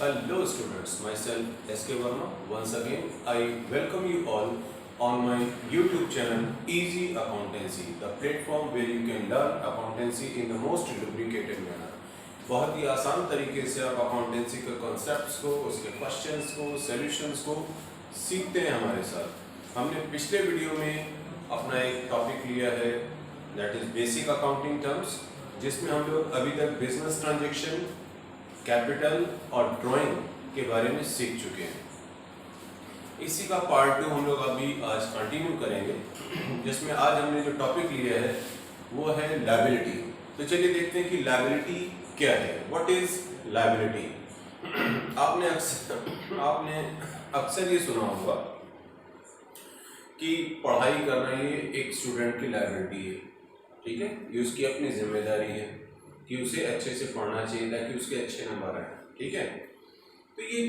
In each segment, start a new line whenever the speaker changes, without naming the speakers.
Hello students, myself SK Verma. Once again, I welcome you all on my YouTube channel Easy Accountancy, the platform where you can learn accountancy in the most lubricated manner. बहुत ही आसान तरीके से आप accountancy के concepts को, उसके questions को, solutions को सीखते हैं हमारे साथ। हमने पिछले वीडियो में अपना एक टॉपिक लिया है that is basic accounting terms, जिसमें हम लोग अभी तक बिजनेस ट्रांजैक्शन, कैपिटल और ड्राइंग के बारे में सीख चुके हैं। इसी का पार्ट 2 हम लोग अभी आज कंटिन्यू करेंगे, जिसमें आज हमने जो टॉपिक लिया है वो है लायबिलिटी। तो चलिए देखते हैं कि लायबिलिटी क्या है। What is liability? आपने अक्सर ये सुना होगा कि पढ़ाई करना ये एक स्टूडेंट की लायबिलिटी है, ठीक है, ये उसकी अपनी जिम्मेदारी है कि उसे अच्छे से पढ़ना चाहिए ताकि उसके अच्छे नंबर आए, ठीक है। तो ये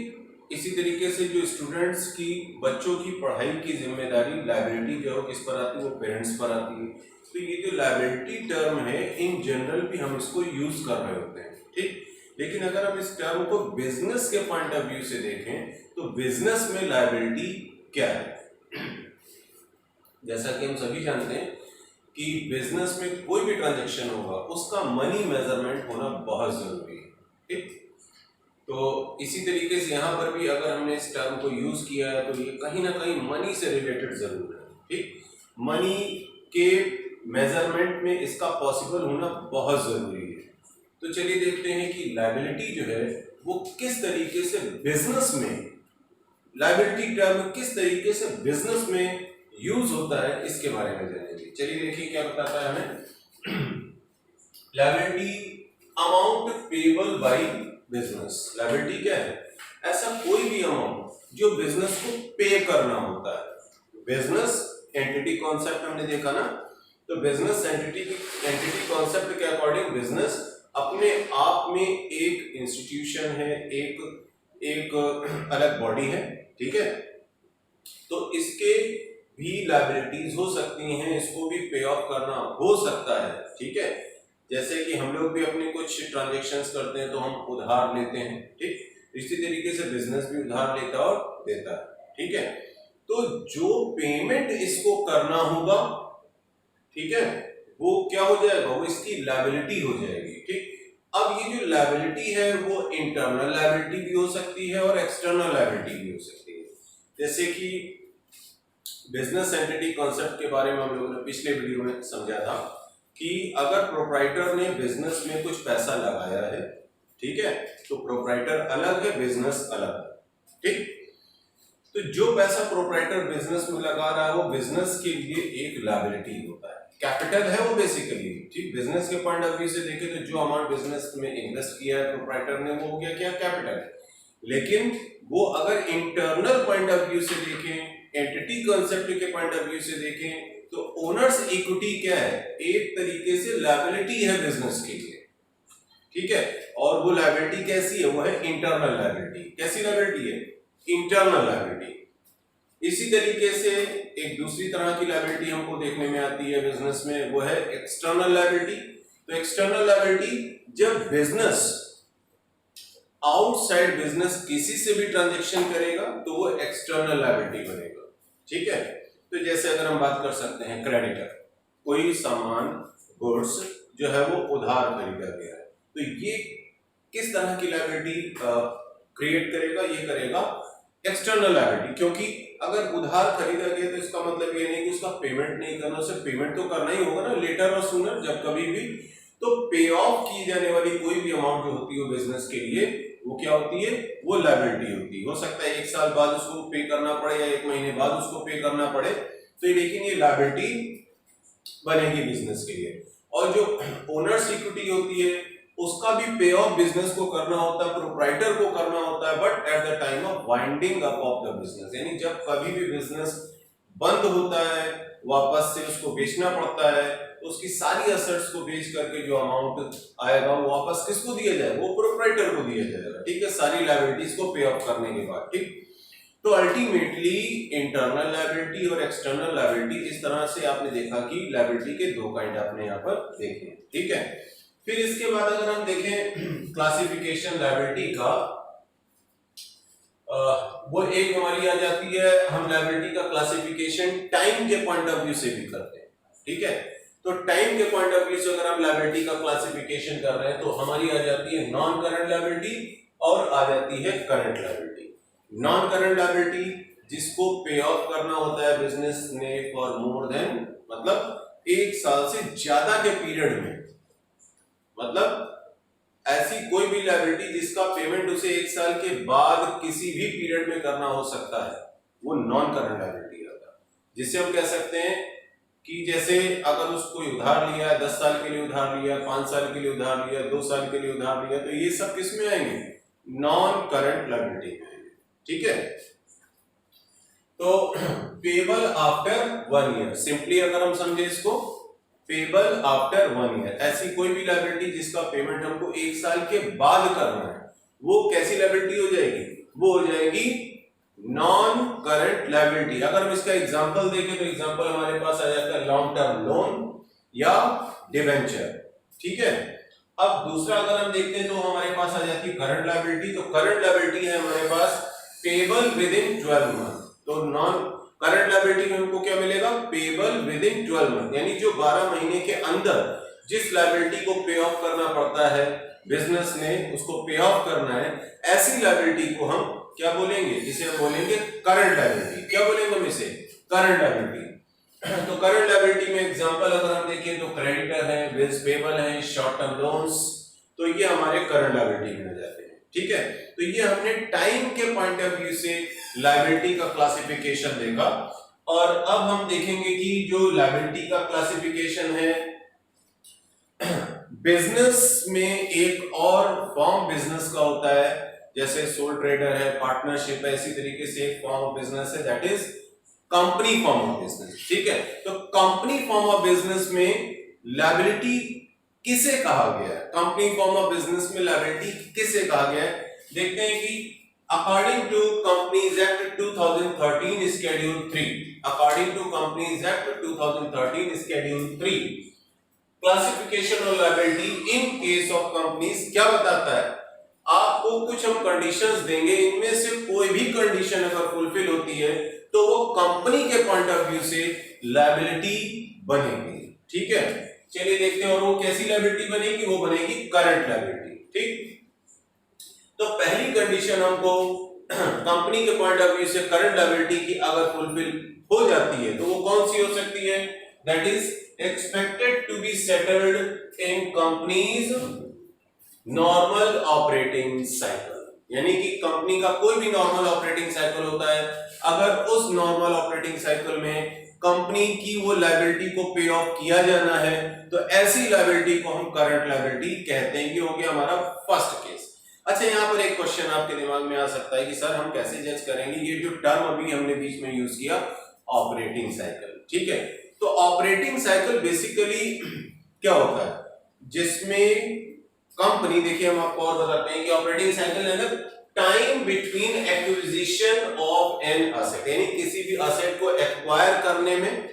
इसी तरीके से जो स्टूडेंट्स की, बच्चों की पढ़ाई की जिम्मेदारी, लायबिलिटी जो किस पर आती है, वो पेरेंट्स पर आती है। तो ये जो लायबिलिटी टर्म है, इन जनरल भी हम इसको यूज कर रहे होते हैं, ठीक। लेकिन अगर हम इस टर्म को बिजनेस के पॉइंट ऑफ व्यू से देखें तो बिजनेस में लायबिलिटी क्या है? जैसा कि हम सभी जानते हैं कि बिजनेस में कोई भी ट्रांजैक्शन होगा उसका मनी मेजरमेंट होना बहुत जरूरी है, ठीक। तो इसी तरीके से यहाँ पर भी अगर हमने इस टर्म को यूज किया है तो ये कहीं ना कहीं मनी से रिलेटेड जरूर है, ठीक। मनी के मेजरमेंट में इसका पॉसिबल होना बहुत जरूरी है। तो चलिए देखते हैं कि लायबिलिटी जो है वो किस तरीके से बिजनेस में, लायबिलिटी टर्म किस तरीके से बिजनेस में यूज होता है, इसके बारे में जानेंगे। चलिए देखिए क्या बताता है हमें। Liability amount payable by business. Liability क्या है? ऐसा कोई भी अमाउंट जो बिजनेस को पे करना होता है। बिजनेस एंटिटी कॉन्सेप्ट हमने देखा ना, तो बिजनेस एंटिटी कॉन्सेप्ट के अकॉर्डिंग बिजनेस अपने आप में एक इंस्टीट्यूशन है, एक अलग बॉडी है, ठीक है। तो इसके भी लायबिलिटीज हो सकती हैं, इसको भी पे ऑफ करना हो सकता है, ठीक है। जैसे कि हम लोग भी अपने कुछ ट्रांजैक्शंस करते हैं तो हम उधार लेते हैं, ठीक। इसी तरीके से बिजनेस भी उधार लेता और देता है, ठीक है। तो जो पेमेंट इसको करना होगा, ठीक है, वो क्या हो जाएगा, वो इसकी लायबिलिटी हो जाएगी, ठीक। अब ये जो लायबिलिटी है वो इंटरनल लायबिलिटी भी हो सकती है और एक्सटर्नल लायबिलिटी भी हो सकती है। जैसे कि बिजनेस एंटिटी कॉन्सेप्ट के बारे में हम लोगों ने पिछले वीडियो में समझा था कि अगर प्रोप्राइटर ने बिजनेस में कुछ पैसा लगाया है, ठीक है, तो प्रोप्राइटर अलग है, बिजनेस अलग है, ठीक। तो जो पैसा प्रोप्राइटर बिजनेस में लगा रहा है वो बिजनेस के लिए एक लायबिलिटी होता है, कैपिटल है वो बेसिकली, ठीक। बिजनेस के पॉइंट ऑफ व्यू से देखें तो जो अमाउंट बिजनेस में इन्वेस्ट किया है प्रोप्राइटर ने, वो हो गया क्या, कैपिटल है। लेकिन वो अगर इंटरनल पॉइंट ऑफ व्यू से देखें, एंटिटी कॉन्सेप्ट के पॉइंट ऑफ व्यू से देखें, तो ओनर्स इक्विटी क्या है, एक तरीके से लायबिलिटी है बिजनेस के लिए, ठीक है। और वो लायबिलिटी कैसी है, वो है इंटरनल लायबिलिटी। कैसी लायबिलिटी है? Internal liability. इसी तरीके से एक दूसरी तरह की लायबिलिटी हमको देखने में आती है बिजनेस में, वो है एक्सटर्नल लायबिलिटी। तो एक्सटर्नल लायबिलिटी, जब बिजनेस आउटसाइड बिजनेस किसी से भी ट्रांजैक्शन करेगा तो वो एक्सटर्नल लायबिलिटी बनेगा, ठीक है। तो जैसे अगर हम बात कर सकते हैं क्रेडिटर, कोई सामान, गुड्स जो है वो उधार खरीदा गया है, तो ये किस तरह की लायबिलिटी क्रिएट करेगा, ये करेगा एक्सटर्नल लायबिलिटी। क्योंकि अगर उधार खरीदा गया तो इसका मतलब ये नहीं कि उसका पेमेंट नहीं करना, उसे पेमेंट तो करना ही होगा ना, लेटर और सूनर, जब कभी भी। तो पे ऑफ की जाने वाली कोई भी अमाउंट जो होती है बिजनेस के लिए, वो क्या होती है, वो लायबिलिटी होती है। हो सकता है 1 साल बाद उसको पे करना पड़े या 1 महीने बाद उसको पे करना पड़े, तो लेकिन ये लायबिलिटी बनेगी बिजनेस के लिए। और जो ओनर्स इक्विटी होती है उसका भी पे ऑफ बिजनेस को करना होता है, प्रोप्राइटर को करना होता है, but at the time of winding up of the business, यानी जब कभी भी बिजनेस बंद होता है, वापस से उसको बेचना पड़ता है, तो उसकी सारी एसेट्स को बेच करके जो अमाउंट आएगा वो वापस किसको दिया जाए, वो प्रोप्राइटर को दिया जाएगा, ठीक है, सारी लायबिलिटीज को पे ऑफ करने के बाद, ठीक। तो अल्टीमेटली इंटरनल लायबिलिटी और एक्सटर्नल लायबिलिटी, इस तरह से आपने देखा कि लायबिलिटी के 2 काइंड आपने यहाँ पर देखे, ठीक है। फिर इसके बाद अगर हम देखें क्लासिफिकेशन लायबिलिटी का, वो एक हमारी आ जाती है, हम लायबिलिटी का क्लासिफिकेशन टाइम के पॉइंट ऑफ व्यू से भी करते हैं, ठीक है। तो टाइम के पॉइंट ऑफ व्यू से अगर हम लायबिलिटी का क्लासिफिकेशन कर रहे हैं तो हमारी आ जाती है नॉन करंट लायबिलिटी और आ जाती है current liability. Non current liability जिसको पे ऑफ करना होता है बिजनेस ने फॉर मोर देन, मतलब 1 साल से ज्यादा के पीरियड में, मतलब ऐसी कोई भी लायबिलिटी जिसका पेमेंट उसे 1 साल के बाद किसी भी पीरियड में करना हो सकता है, वो नॉन करंट लायबिलिटी होता है। जिससे हम कह सकते हैं कि जैसे अगर उसको उधार लिया है, 10 साल के लिए उधार लिया, 5 साल के लिए उधार लिया, 2 साल के लिए उधार लिया, तो ये सब किस में आएंगे? नॉन करंट लायबिलिटी में आएंगे, ठीक है। तो पेबल आफ्टर 1 ईयर, सिंपली अगर हम समझे इसको, पेबल आफ्टर 1 ईयर, ऐसी कोई भी लायबिलिटी जिसका पेमेंट हमको 1 साल के बाद करना है, वो कैसी लायबिलिटी हो जाएगी? वो हो जाएगी नॉन करंट लायबिलिटी। अगर हम इसका एग्जांपल देखें तो एग्जांपल हमारे पास आ जाता है लॉन्ग टर्म लोन या डिवेंचर, ठीक है। अब दूसरा अगर हम देखते हैं तो हमारे पास आ जाती है करंट लायबिलिटी। तो करंट लायबिलिटी है हमारे पास पेबल विद इन 12 मंथ। तो नॉन करंट लायबिलिटी में हमको क्या मिलेगा? पेबल विद इन 12 मंथ, यानी जो 12 महीने के अंदर जिस लायबिलिटी को पे ऑफ करना पड़ता है बिजनेस ने, उसको पे ऑफ करना है, ऐसी लायबिलिटी को हम क्या बोलेंगे? जिसे हम बोलेंगे करंट लायबिलिटी। क्या बोलेंगे हम इसे? Current liability. तो करंट लायबिलिटी में एग्जांपल अगर हम देखें तो क्रेडिटर है, बिल्स पेबल है, शॉर्ट टर्म लोन्स, तो ये हमारे करंट लायबिलिटी में आ जाते हैं, ठीक है। तो ये हमने टाइम के पॉइंट ऑफ व्यू से लायबिलिटी का क्लासिफिकेशन देखा। और अब हम देखेंगे कि जो लायबिलिटी का क्लासिफिकेशन है बिजनेस में, एक और फॉर्म बिजनेस का होता है, जैसे सोल ट्रेडर है, पार्टनरशिप है, इसी तरीके से एक फॉर्म ऑफ बिजनेस है that is company form of business, ठीक है। तो कंपनी फॉर्म ऑफ बिजनेस में लायबिलिटी किसे कहा गया है? कंपनी फॉर्म ऑफ बिजनेस में लायबिलिटी किसे कहा गया है? देखते हैं कि according to Companies Act 2013 schedule 3, according to Companies Act 2013 schedule 3, classification of liability in case of companies क्या बताता है? आपको कुछ हम कंडीशंस देंगे, इनमें से कोई भी कंडीशन अगर फुलफिल होती है तो वो कंपनी के पॉइंट ऑफ व्यू से लायबिलिटी बनेगी, ठीक है। चलिए देखते हैं, और वो कैसी लायबिलिटी बनेगी? वो बनेगी करंट लायबिलिटी, ठीक। तो पहली कंडीशन हमको कंपनी के पॉइंट ऑफ व्यू से करंट लायबिलिटी की अगर फुलफिल हो जाती है तो वो कौन सी हो सकती है? That is expected to be settled in company's normal operating cycle, यानी कि कंपनी का कोई भी नॉर्मल ऑपरेटिंग साइकिल होता है, अगर उस नॉर्मल ऑपरेटिंग साइकिल में कंपनी की वो लायबिलिटी को पे ऑफ किया जाना है तो ऐसी लायबिलिटी को हम करंट लायबिलिटी कहते हैं। कि हो गया हमारा फर्स्ट केस। अच्छा, यहाँ पर एक क्वेश्चन आपके दिमाग में आ सकता है कि सर हम कैसे जज करेंगे ये जो टर्म अभी हमने बीच में यूज किया ऑपरेटिंग साइकिल, ठीक है। तो ऑपरेटिंग साइकिल बेसिकली क्या होता है? जिसमें कंपनी, देखिए हम आपको और बताते हैं कि ऑपरेटिंग साइकिल है ना time between acquisition of an asset, यानी किसी भी असेट को एक्वायर करने में,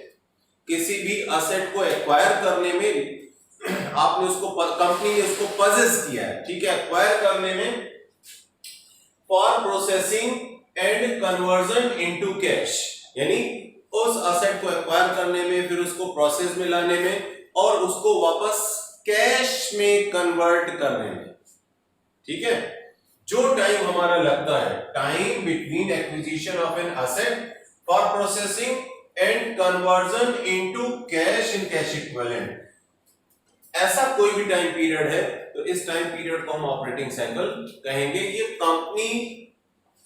किसी भी असेट को एक्वायर करने में आपने उसको, कंपनी ने उसको परचेज किया है, ठीक है, एक्वायर करने में, for processing and conversion into cash, यानी उस असेट को एक्वायर करने में, फिर उसको प्रोसेस में लाने में और उसको वापस कैश में कन्वर्ट करने में, ठीक है। जो टाइम हमारा लगता है, time between acquisition of an asset for processing and conversion into cash in cash equivalent, ऐसा कोई भी टाइम पीरियड है तो इस टाइम पीरियड को हम ऑपरेटिंग साइकिल कहेंगे। ये कंपनी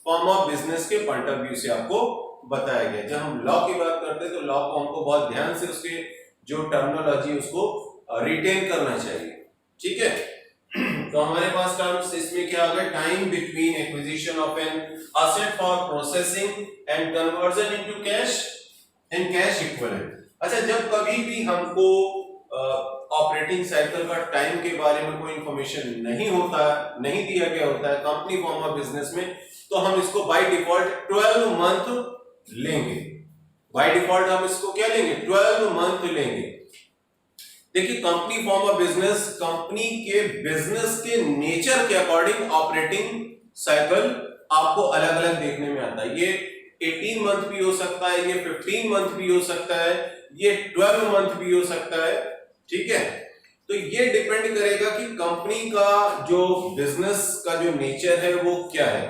फॉर्म ऑफ बिजनेस के पॉइंट ऑफ व्यू से आपको बताया गया। जब हम लॉ की बात करते हैं तो लॉ को हमको बहुत ध्यान से उसके जो टर्मिनोलॉजी उसको रिटेन करना चाहिए, ठीक है। तो हमारे पास टर्म्स इसमें क्या आ गए? Time between acquisition of an asset for processing and conversion into cash in cash equivalent. अच्छा, जब कभी भी हमको ऑपरेटिंग साइकिल का टाइम के बारे में कोई इंफॉर्मेशन नहीं होता, नहीं दिया गया होता है कंपनी फॉर्म ऑफ बिजनेस में, तो हम इसको बाय डिफॉल्ट 12 मंथ लेंगे। बाय डिफॉल्ट हम इसको क्या लेंगे? 12 मंथ लेंगे। देखिए, company form of business company के बिजनेस के नेचर के अकॉर्डिंग ऑपरेटिंग साइकिल आपको अलग अलग देखने में आता है। ये 18 मंथ भी हो सकता है, ये 15 मंथ भी हो सकता है, ये 12 मंथ भी हो सकता है। ठीक है, तो ये डिपेंड करेगा कि कंपनी का जो बिजनेस का जो नेचर है वो क्या है।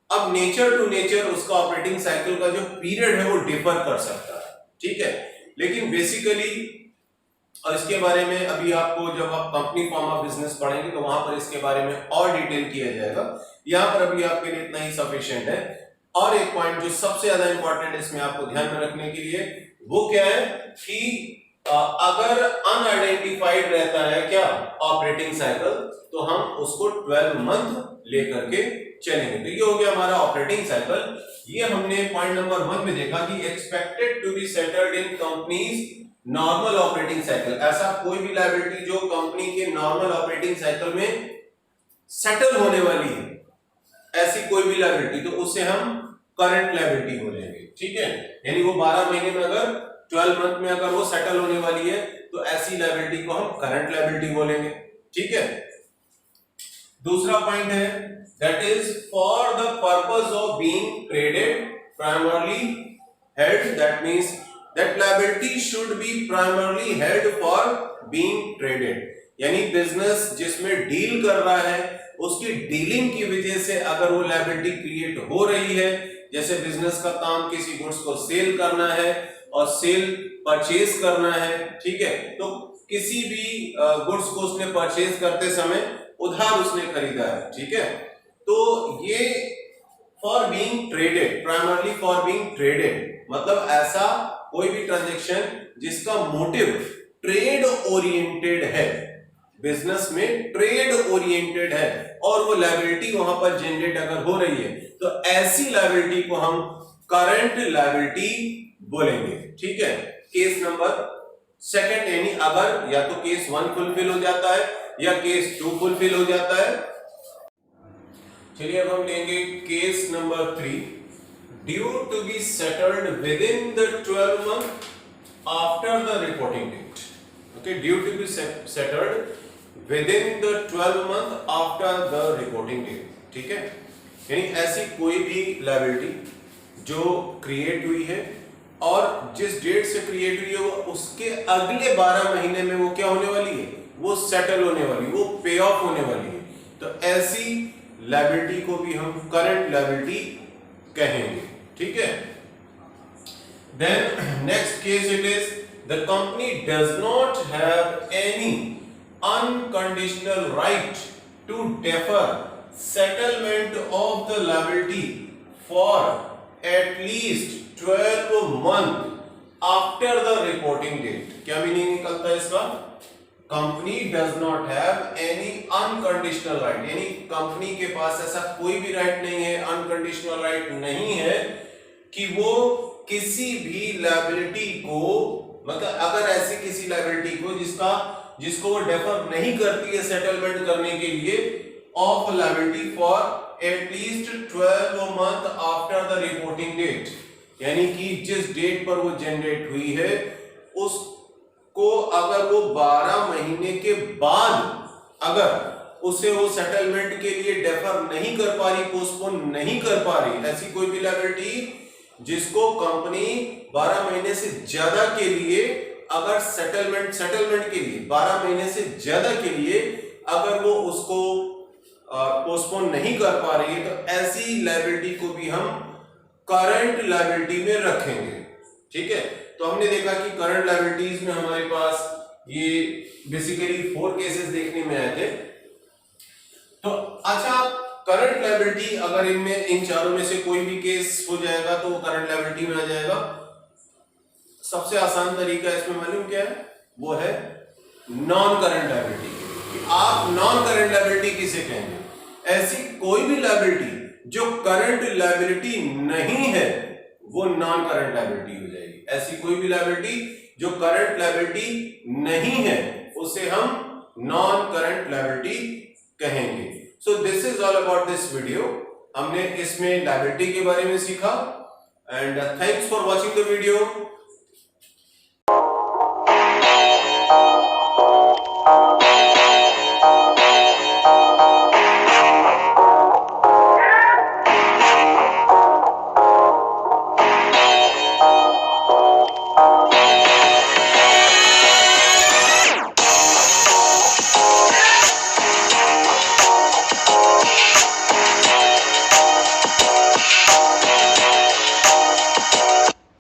अब नेचर टू नेचर उसका ऑपरेटिंग साइकिल का जो पीरियड है वो डिफर कर सकता है। ठीक है, लेकिन बेसिकली और इसके बारे में अभी आपको जब आप कंपनी फॉर्म ऑफ बिजनेस पढ़ेंगे तो वहां पर इसके बारे में और डिटेल किया जाएगा। यहां पर अभी आपके लिए इतना ही सफिशिएंट है। और एक पॉइंट जो सबसे ज्यादा इंपॉर्टेंट इसमें आपको ध्यान में रखने के लिए वो क्या है कि अगर अनआइडेंटिफाइड रहता है क्या ऑपरेटिंग साइकिल, तो हम उसको 12 मंथ लेकर के चलेंगे। तो ये हो गया हमारा ऑपरेटिंग साइकिल। ये हमने पॉइंट नंबर 1 में देखा कि expected to be settled in company's normal operating cycle. ऐसा कोई भी लायबिलिटी जो कंपनी के नॉर्मल ऑपरेटिंग साइकिल में सेटल होने वाली है, ऐसी कोई भी लायबिलिटी, तो उसे हम करंट लायबिलिटी बोलेंगे। ठीक है, यानी वो 12 महीने में अगर 12 मंथ में अगर वो सेटल होने वाली है तो ऐसी लायबिलिटी को हम करंट लायबिलिटी बोलेंगे। ठीक है, दूसरा पॉइंट है that is for the purpose of being traded primarily held, that means that liability should be primarily held for being traded। यानी बिजनेस जिसमें डील कर रहा है उसकी डीलिंग की वजह से अगर वो लायबिलिटी क्रिएट हो रही है, जैसे बिजनेस का काम किसी गुड्स को सेल करना है और सेल परचेज करना है। ठीक है, तो किसी भी गुड्स को उसने परचेज करते समय उधार उसने खरीदा है। ठीक है, तो ये for being traded, primarily for being traded मतलब ऐसा कोई भी ट्रांजैक्शन जिसका मोटिव ट्रेड ओरिएंटेड है, बिजनेस में ट्रेड ओरिएंटेड है और वो लायबिलिटी वहां पर जनरेट अगर हो रही है तो ऐसी लायबिलिटी को हम करंट लायबिलिटी बोलेंगे। ठीक है, केस नंबर सेकंड, यानी अगर या तो केस 1 फुलफिल हो जाता है या केस 2 फुलफिल हो जाता है। चलिए अब हम लेंगे case number 3, due to be settled within the 12 month after the reporting date। okay, due to be settled within the 12 month after the reporting date। ठीक है, यानी ऐसी कोई भी लायबिलिटी जो क्रिएट हुई है और जिस डेट से क्रिएट हुई है वो उसके अगले 12 महीने में वो क्या होने वाली है, वो सेटल होने वाली, वो पे ऑफ होने वाली है। तो ऐसी लायबिलिटी को भी हम करंट लायबिलिटी कहेंगे। ठीक है, then next case it is the company does not have any unconditional right to defer settlement of the liability for at least 12 month after the reporting date। क्या मीनिंग निकलता है इसका? Company does not have any unconditional right, यानी company के पास ऐसा कोई भी right नहीं है, अनकंडीशनल राइट नहीं है कि वो किसी भी लायबिलिटी को, मतलब अगर ऐसी किसी लायबिलिटी को जिसको वो डेफर नहीं करती है सेटलमेंट करने के लिए, of liability for at least 12 month after the reporting date, यानी कि जिस डेट पर वो जनरेट हुई है उसको अगर वो 12 महीने के बाद अगर उसे वो सेटलमेंट के लिए डेफर नहीं कर पा रही, पोस्टपोन नहीं कर पा रही, ऐसी कोई भी लायबिलिटी जिसको कंपनी 12 महीने से ज्यादा के लिए अगर सेटलमेंट के लिए 12 महीने से ज्यादा के लिए अगर वो उसको पोस्टपोन नहीं कर पा रही है, तो ऐसी लायबिलिटी को भी हम करंट लायबिलिटी में रखेंगे। ठीक है, तो हमने देखा कि करंट लायबिलिटीज में हमारे पास ये बेसिकली 4 केसेस देखने में आए थे। तो अच्छा, करंट लायबिलिटी अगर इनमें इन चारों में से कोई भी केस हो जाएगा तो वो करंट लायबिलिटी में आ जाएगा। सबसे आसान तरीका इसमें मालूम क्या है? वो है नॉन करंट लायबिलिटी। आप नॉन करंट लायबिलिटी किसे कहेंगे? ऐसी कोई भी लायबिलिटी जो करंट लायबिलिटी नहीं है वो नॉन करंट लायबिलिटी हो जाएगी। ऐसी कोई भी लायबिलिटी जो करंट लायबिलिटी नहीं है उसे हम नॉन करंट लायबिलिटी कहेंगे। So this is all about this video. हमने इसमें लायबिलिटी के बारे में सीखा and thanks for watching the video.